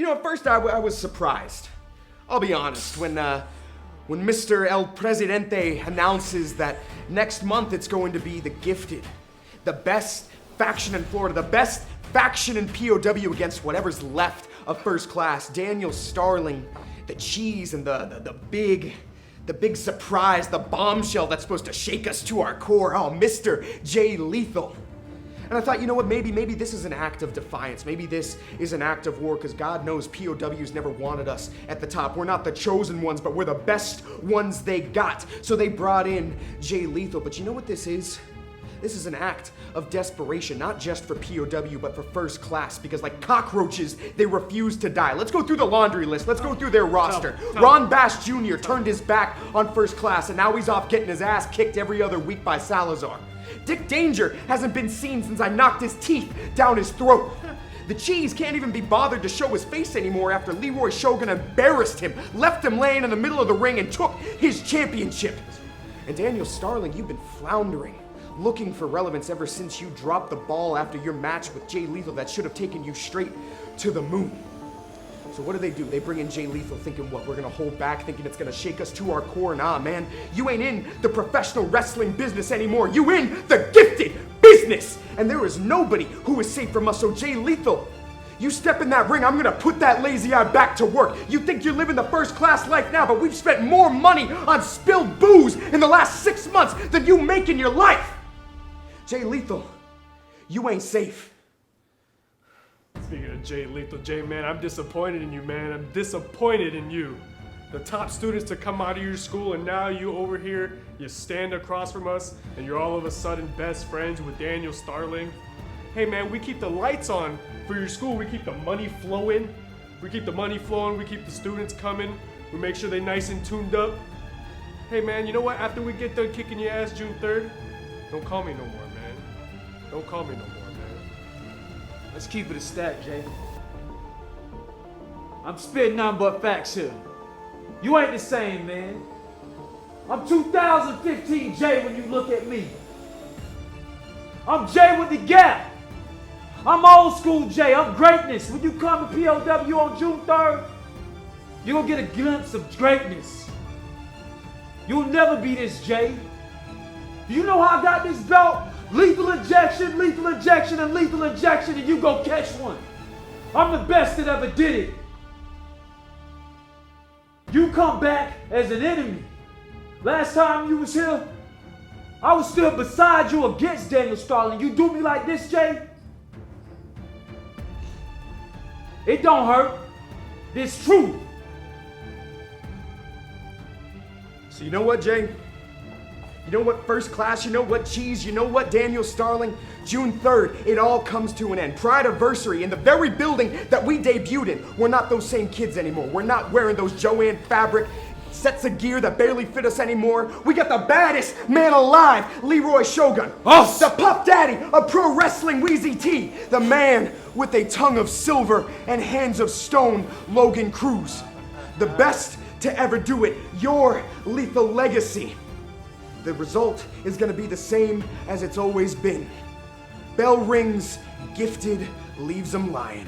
At first I was surprised. I'll be honest, when Mr. El Presidente announces that next month it's going to be the Gifted, the best faction in Florida, the best faction in POW against whatever's left of First Class, Daniel Starling, the cheese and the big surprise, the bombshell that's supposed to shake us to our core. Oh, Mr. J. Lethal. And I thought, maybe this is an act of defiance. Maybe this is an act of war, because God knows POWs never wanted us at the top. We're not the chosen ones, but we're the best ones they got. So they brought in Jay Lethal. But you know what this is? This is an act of desperation, not just for POW, but for First Class, because like cockroaches, they refuse to die. Let's go through the laundry list. Let's go through their roster. Ron Bass Jr. turned his back on First Class, and now he's off getting his ass kicked every other week by Salazar. Dick Danger hasn't been seen since I knocked his teeth down his throat. The cheese can't even be bothered to show his face anymore after Leroy Shogun embarrassed him, left him laying in the middle of the ring, and took his championship. And Daniel Starling, you've been floundering, looking for relevance ever since you dropped the ball after your match with Jay Lethal that should have taken you straight to the moon. So what do? They bring in Jay Lethal thinking what? We're gonna hold back, thinking it's gonna shake us to our core. Nah, man, you ain't in the professional wrestling business anymore. You in the Gifted business! And there is nobody who is safe from us, so Jay Lethal, you step in that ring, I'm gonna put that lazy eye back to work. You think you're living the First Class life now, but we've spent more money on spilled booze in the last 6 months than you make in your life! Jay Lethal, you ain't safe. Speaking of Jay Lethal, Jay, man, I'm disappointed in you, man. I'm disappointed in you. The top students to come out of your school, and now you over here, you stand across from us, and you're all of a sudden best friends with Daniel Starling. Hey, man, we keep the lights on for your school. We keep the money flowing. We keep the students coming. We make sure they're nice and tuned up. Hey, man, you know what? After we get done kicking your ass June 3rd, don't call me no more, man. Don't call me no more, man. Let's keep it a stack, Jay. I'm spitting nothing but facts here. You ain't the same, man. I'm 2015 Jay when you look at me. I'm Jay with the gap. I'm old school Jay. I'm greatness. When you come to POW on June 3rd, you're gonna get a glimpse of greatness. You'll never be this Jay. Do you know how I got this belt? Lethal injection, and lethal injection, and you go catch one. I'm the best that ever did it. You come back as an enemy. Last time you was here, I was still beside you against Daniel Starling. You do me like this, Jay? It don't hurt. It's true. So you know what, Jay? You know what, First Class? You know what, Cheese? You know what, Daniel Starling? June 3rd, it all comes to an end. Prideaversery, in the very building that we debuted in. We're not those same kids anymore. We're not wearing those Joanne fabric sets of gear that barely fit us anymore. We got the baddest man alive, Leroy Shogun. Us! The Puff Daddy of pro wrestling, Wheezy T. The man with a tongue of silver and hands of stone, Logan Cruz. The best to ever do it, your Lethal legacy. The result is gonna be the same as it's always been. Bell rings, Gifted leaves them lying.